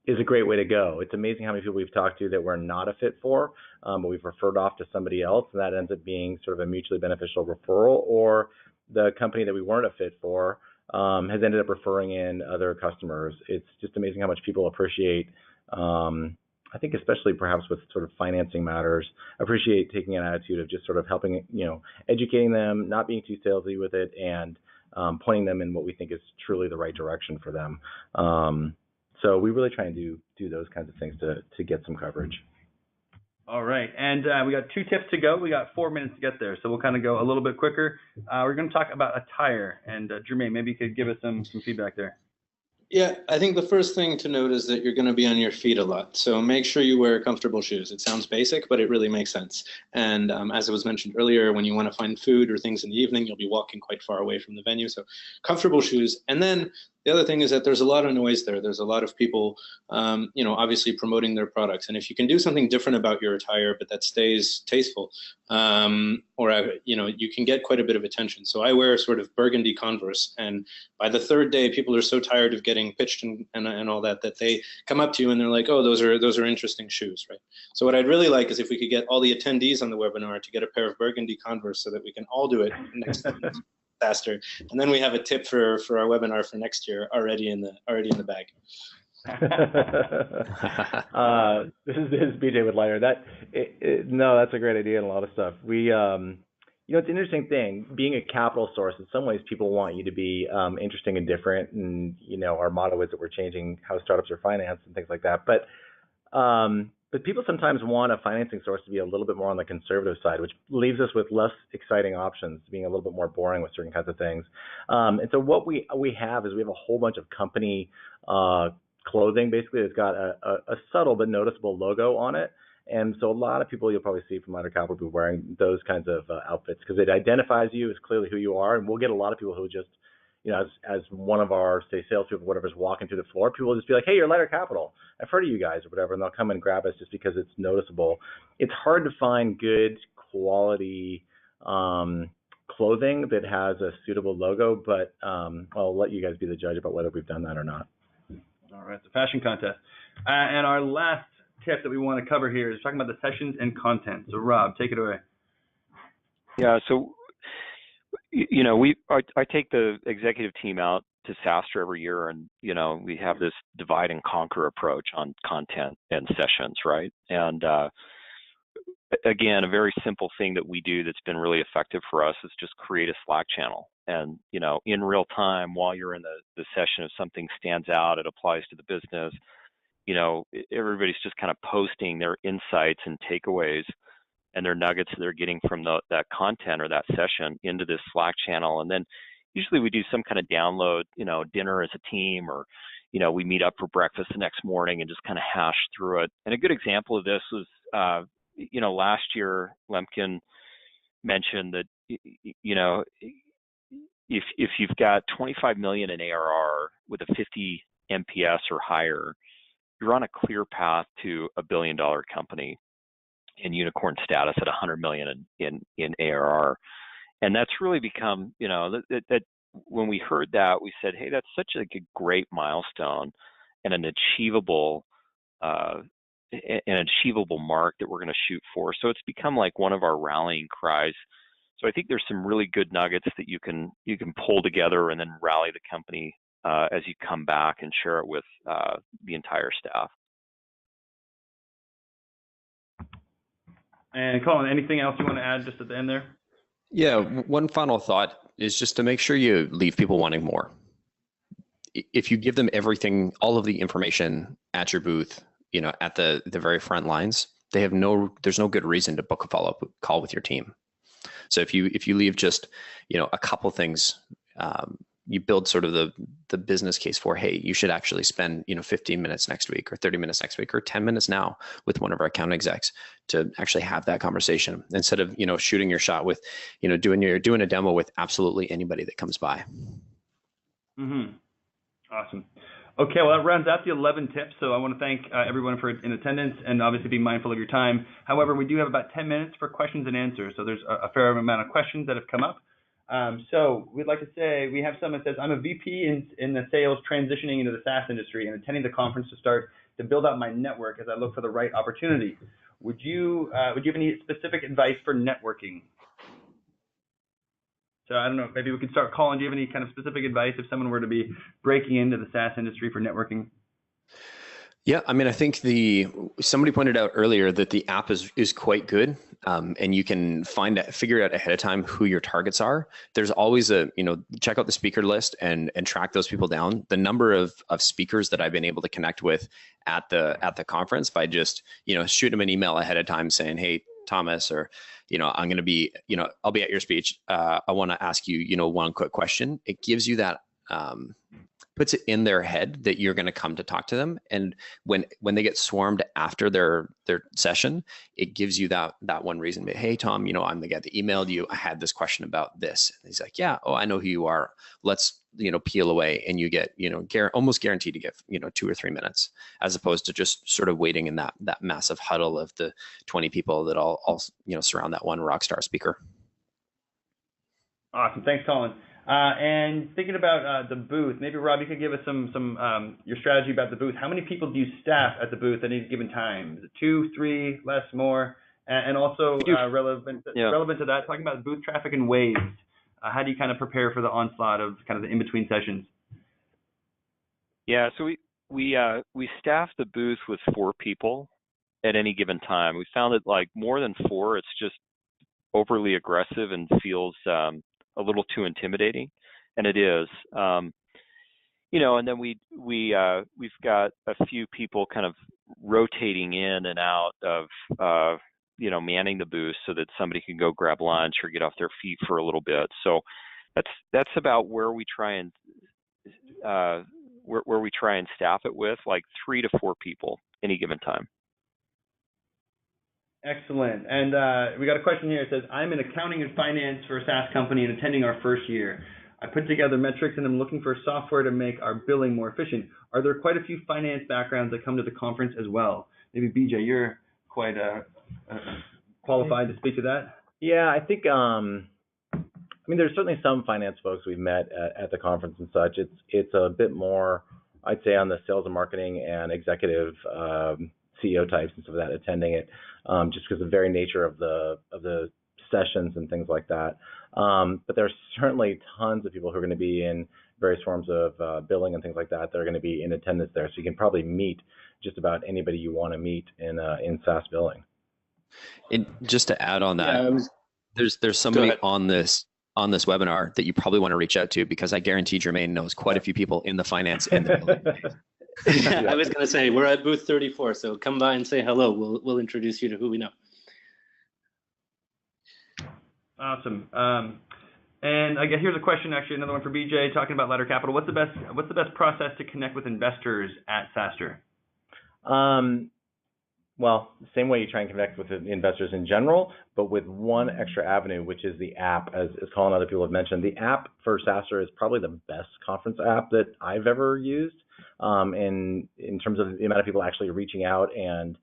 is a great way to go. It's amazing how many people we've talked to that we're not a fit for, but we've referred off to somebody else, and that ends up being sort of a mutually beneficial referral, or the company that we weren't a fit for has ended up referring in other customers. It's just amazing how much people appreciate, I think especially perhaps with sort of financing matters, appreciate taking an attitude of just sort of helping, educating them, not being too salesy with it, and pointing them in what we think is truly the right direction for them. So we really try and do those kinds of things to get some coverage. All right, and we got 2 tips to go. We got 4 minutes to get there, so we'll kind of go a little bit quicker. We're going to talk about Attire, and Germain, maybe you could give us some feedback there. Yeah, I think the first thing to note is that you're going to be on your feet a lot. So make sure you wear comfortable shoes. It sounds basic, but it really makes sense. And as it was mentioned earlier, when you want to find food or things in the evening, you'll be walking quite far away from the venue. So comfortable shoes. And then the other thing is that there's a lot of noise there. There's a lot of people, obviously promoting their products. And if you can do something different about your attire, but that stays tasteful, you can get quite a bit of attention. So I wear sort of burgundy Converse, and by the 3rd day, people are so tired of getting pitched and all that they come up to you and they're like, oh, those are interesting shoes, right? So what I'd really like is if we could get all the attendees on the webinar to get a pair of burgundy Converse, so that we can all do it next time. SaaStr, and then we have a tip for our webinar for next year already in the bag. This is BJ with Lighter. No, that's a great idea and a lot of stuff. We, it's an interesting thing. Being a capital source, in some ways, people want you to be interesting and different, and our motto is that we're changing how startups are financed and things like that. But But people sometimes want a financing source to be a little bit more on the conservative side, which leaves us with less exciting options, being a little bit more boring with certain kinds of things. And so what we have is we have a whole bunch of company clothing, basically, that's got a subtle but noticeable logo on it. And so a lot of people you'll probably see from Lighter Capital will be wearing those kinds of outfits because it identifies you as clearly who you are. And we'll get a lot of people who just, as one of our, say, salespeople, whatever, is walking through the floor, people will just be like, hey, you're Lighter Capital. I've heard of you guys or whatever, and they'll come and grab us just because it's noticeable. It's hard to find good quality clothing that has a suitable logo, but I'll let you guys be the judge about whether we've done that or not. All right, it's a fashion contest. And our last tip that we want to cover here is talking about the sessions and content. So Rob, take it away. Yeah, so I take the executive team out to SaaStr every year, and we have this divide and conquer approach on content and sessions, right? And again, a very simple thing that we do that's been really effective for us is just create a Slack channel. And in real time, while you're in the session, if something stands out, it applies to the business. Everybody's just kind of posting their insights and takeaways and their nuggets that they're getting from that content or that session into this Slack channel. And then usually we do some kind of download, dinner as a team, or, we meet up for breakfast the next morning and just kind of hash through it. And a good example of this was, last year, Lemkin mentioned that, if you've got 25 million in ARR with a 50 MPS or higher, you're on a clear path to $1 billion company in unicorn status at 100 million in ARR. And that's really become, that when we heard that, we said, hey, that's such a great milestone and an achievable mark that we're going to shoot for. So it's become like one of our rallying cries. So I think there's some really good nuggets that you can pull together and then rally the company as you come back and share it with the entire staff. And Collin, anything else you want to add just at the end there? Yeah, one final thought is just to make sure you leave people wanting more. If you give them everything, all of the information at your booth, at the very front lines, there's no good reason to book a follow-up call with your team. So if you leave just, a couple things, you build sort of the business case for, hey, you should actually spend 15 minutes next week or 30 minutes next week or 10 minutes now with one of our account execs to actually have that conversation instead of shooting your shot with doing a demo with absolutely anybody that comes by. Mm-hmm. Awesome. Okay, well, that rounds out the 11 tips. So I want to thank everyone for in attendance and obviously be mindful of your time. However, we do have about 10 minutes for questions and answers. So there's a fair amount of questions that have come up. So we'd like to say we have someone that says, I'm a VP in the sales transitioning into the SaaS industry and attending the conference to start to build out my network as I look for the right opportunity. Would you have any specific advice for networking? So I don't know, maybe we could start. Collin, do you have any kind of specific advice if someone were to be breaking into the SaaS industry for networking? Yeah, I mean, I think somebody pointed out earlier that the app is quite good, and you can figure out ahead of time who your targets are. There's always check out the speaker list and track those people down. The number of speakers that I've been able to connect with at the conference by just shoot them an email ahead of time saying, hey, Thomas, or I'm going to be I'll be at your speech. I want to ask you one quick question. It gives you that. Puts it in their head that you're going to come to talk to them, and when they get swarmed after their session, it gives you that one reason. Hey, Tom, I'm the guy that emailed you. I had this question about this. And he's like, yeah, oh, I know who you are. Let's peel away, and you get almost guaranteed to get 2 or 3 minutes, as opposed to just sort of waiting in that massive huddle of the 20 people that all surround that one rock star speaker. Awesome, thanks, Collin. And thinking about the booth, maybe Rob, you could give us some your strategy about the booth. How many people do you staff at the booth at any given time? Is it 2, 3, less, more? And also relevant to that, talking about booth traffic and waves. How do you kind of prepare for the onslaught of kind of the in-between sessions? Yeah, so we staff the booth with 4 people at any given time. We found that like more than 4, it's just overly aggressive and feels a little too intimidating, and it is. And then we've got a few people kind of rotating in and out of manning the booth so that somebody can go grab lunch or get off their feet for a little bit. So that's about where we try and where we try and staff it with, like 3 to 4 people any given time. Excellent. And we got a question here. It says, I'm in accounting and finance for a SaaS company and attending our first year. I put together metrics and I'm looking for software to make our billing more efficient. Are there quite a few finance backgrounds that come to the conference as well? Maybe BJ, you're quite qualified to speak to that. Yeah, I think, there's certainly some finance folks we've met at the conference and such. It's a bit more, I'd say, on the sales and marketing and executive CEO types and stuff like that attending it, just because of the very nature of the sessions and things like that. But there's certainly tons of people who are going to be in various forms of billing and things like that that are going to be in attendance there. So you can probably meet just about anybody you want to meet in SaaS billing. And just to add on that, there's somebody on this webinar that you probably want to reach out to, because I guarantee Germain knows quite a few people in the finance and the billing. I was going to say, we're at booth 34, so come by and say hello. We'll introduce you to who we know. Awesome. And I guess here's a question, actually, another one for BJ, talking about Ladder Capital. What's the best process to connect with investors at SaaStr? Well, same way you try and connect with investors in general, but with one extra avenue, which is the app, as Collin and other people have mentioned. The app for SaaStr is probably the best conference app that I've ever used, in terms of the amount of people actually reaching out and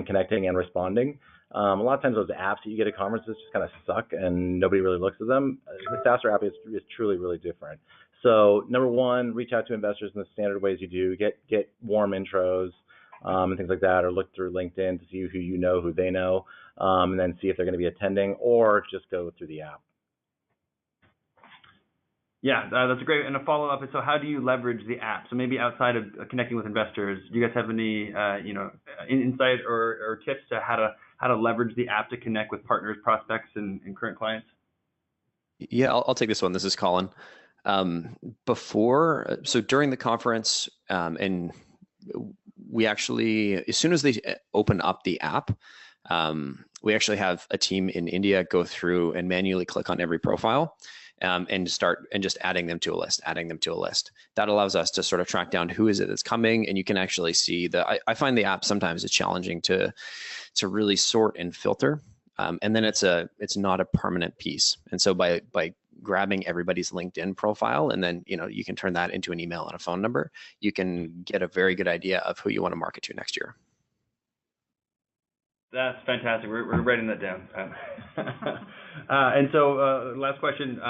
connecting and responding. A lot of times those apps that you get at conferences just kind of suck and nobody really looks at them. The SaaStr app is truly really different. So number one, reach out to investors in the standard ways you do. Get warm intros and things like that, or look through LinkedIn to see who you know, who they know, and then see if they're going to be attending, or just go through the app. Yeah, that's a great. And a follow-up is, so how do you leverage the app? So maybe outside of connecting with investors, do you guys have any insight or tips to how to leverage the app to connect with partners, prospects, and current clients? Yeah, I'll take this one. This is Collin. During the conference, and we actually, as soon as they open up the app, we actually have a team in India go through and manually click on every profile and just adding them to a list. That allows us to sort of track down who is it that's coming, and you can actually see I find the app sometimes is challenging to really sort and filter, and then it's not a permanent piece. And so by grabbing everybody's LinkedIn profile, and then you can turn that into an email and a phone number, you can get a very good idea of who you want to market to next year. That's fantastic. We're writing that down. And so last question.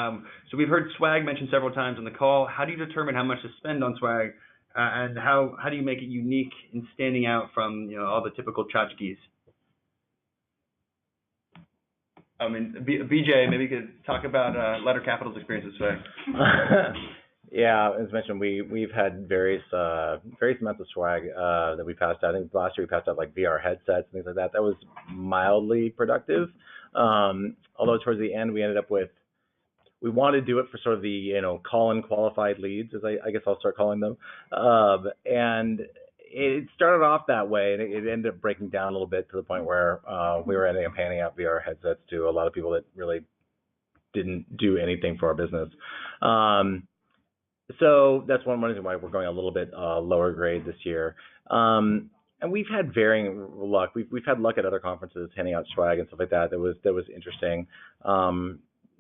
So we've heard swag mentioned several times on the call. How do you determine how much to spend on swag, and how do you make it unique and standing out from all the typical tchotchkes? I mean, BJ, maybe you could talk about Ladder Capital's experience with swag. Yeah, as mentioned, we've had various amounts of swag that we passed out. I think last year we passed out like VR headsets and things like that. That was mildly productive. Although towards the end we ended up with, we wanted to do it for sort of the Collin qualified leads, as I guess I'll start calling them, and it started off that way, and it ended up breaking down a little bit to the point where we were ending up handing out VR headsets to a lot of people that really didn't do anything for our business. So that's one reason why we're going a little bit lower grade this year. And we've had varying luck. We've had luck at other conferences handing out swag and stuff like that. That was interesting.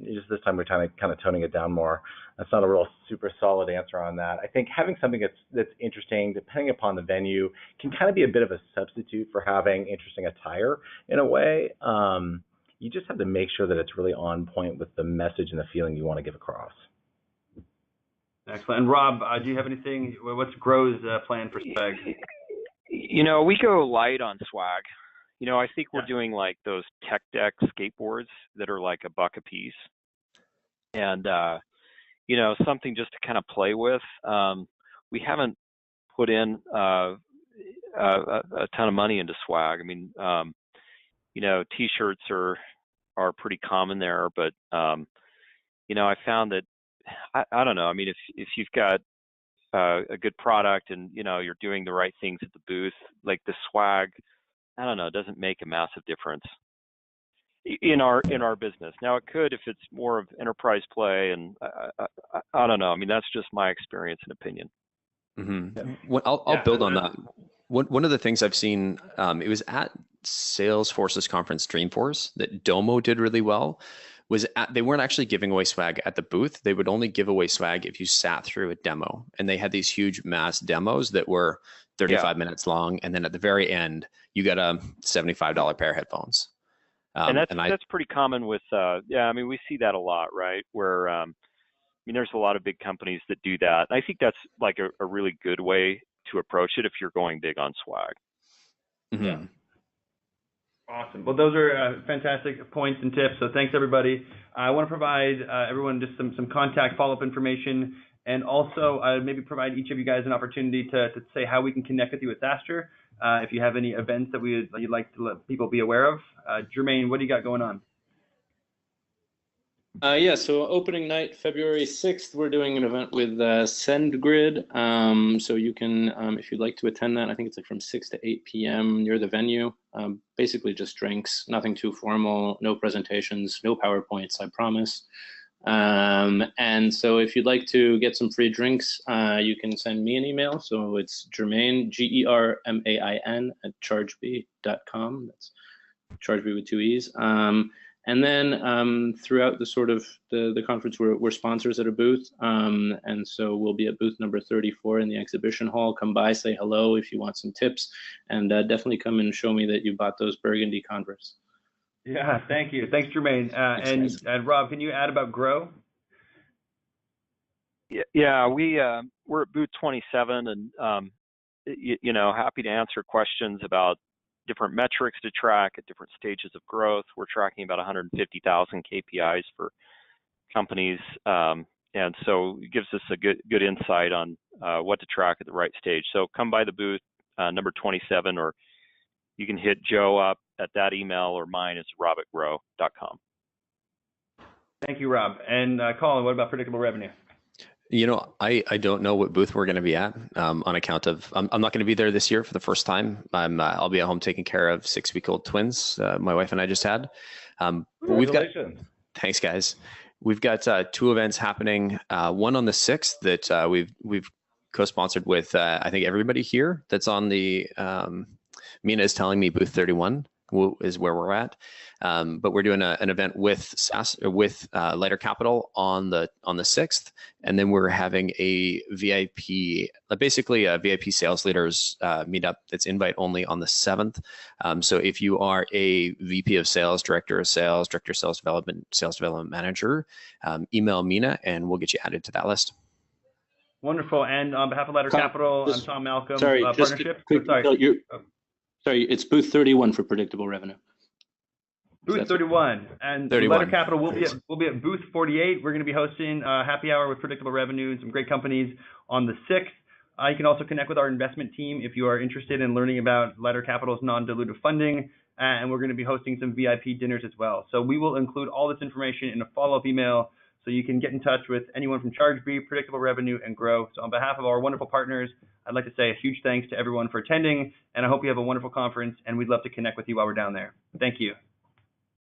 Just this time we're kind of toning it down more. That's not a real super solid answer on that. I think having something that's interesting, depending upon the venue, can kind of be a bit of a substitute for having interesting attire in a way. You just have to make sure that it's really on point with the message and the feeling you want to give across. Excellent. And Rob, do you have anything? What's Grow's plan for swag? We go light on swag. I think we're doing like those tech deck skateboards that are like $1 a piece, and something just to kind of play with. We haven't put in a ton of money into swag. I mean, T-shirts are pretty common there, but I found that I don't know. I mean, if you've got a good product and, you know, you're doing the right things at the booth, like the swag, I don't know, it doesn't make a massive difference in our business. Now it could if it's more of enterprise play, and I don't know. I mean, that's just my experience and opinion. Mm-hmm. Well, I'll build on that. One of the things I've seen, it was at Salesforce's conference Dreamforce that Domo did really well. They weren't actually giving away swag at the booth. They would only give away swag if you sat through a demo, and they had these huge mass demos that were 35 minutes long, and then at the very end, you got a $75 pair of headphones. And that's pretty common with, yeah, I mean, we see that a lot, right? Where, I mean, there's a lot of big companies that do that. And I think that's like a really good way to approach it if you're going big on swag. Mm-hmm. Yeah. Awesome. Well, those are fantastic points and tips. So thanks, everybody. I want to provide everyone just some contact follow-up information, and also maybe provide each of you guys an opportunity to say how we can connect with you at SaaStr. If you have any events that you'd like to let people be aware of. Germain, what do you got going on? Yeah, so opening night, February 6th, we're doing an event with SendGrid. So you can, if you'd like to attend that, I think it's like from 6 to 8 p.m. near the venue. Basically just drinks, nothing too formal, no presentations, no PowerPoints, I promise. And so if you'd like to get some free drinks, you can send me an email. So it's Germain, Germain at chargebee.com. That's Chargebee with 2 E's. And then throughout the sort of the conference, we're sponsors at a booth. And so we'll be at booth number 34 in the exhibition hall. Come by, say hello if you want some tips, and definitely come and show me that you bought those burgundy Converse. Yeah, thank you. Thanks, Germain. And Rob, can you add about Grow? Yeah, we're at booth 27, and you know, happy to answer questions about different metrics to track at different stages of growth. We're tracking about 150,000 KPIs for companies, and so it gives us a good insight on what to track at the right stage. So come by the booth, number 27, or you can hit Joe up at that email, or mine is rob@grow.com. Thank you, Rob. And Collin, what about predictable revenue? You know, I don't know what booth we're going to be at on account of, I'm not going to be there this year for the first time. I'll be at home taking care of 6-week-old twins. My wife and I just had. But thanks, guys. We've got 2 events happening. One on the 6th that we've co-sponsored with, I think everybody here that's on the, Mina is telling me booth 31 is where we're at. But we're doing an event with Lighter Capital on the 6th, and then we're having a VIP, basically a VIP sales leaders meetup that's invite only on the 7th. So if you are a VP of sales, director of sales development manager, email Mina and we'll get you added to that list. Wonderful. And on behalf of Lighter Capital, I'm Tom Malcolm. Sorry, partnership. Sorry, it's booth 31 for predictable revenue. Booth 31, and 31. Lighter Capital will be at booth 48. We're going to be hosting a happy hour with predictable revenue and some great companies on the 6th. You can also connect with our investment team if you are interested in learning about Lighter Capital's non-dilutive funding, and we're going to be hosting some VIP dinners as well. So we will include all this information in a follow-up email, so you can get in touch with anyone from Chargebee, Predictable Revenue, and Grow. So on behalf of our wonderful partners, I'd like to say a huge thanks to everyone for attending, and I hope you have a wonderful conference, and we'd love to connect with you while we're down there. Thank you.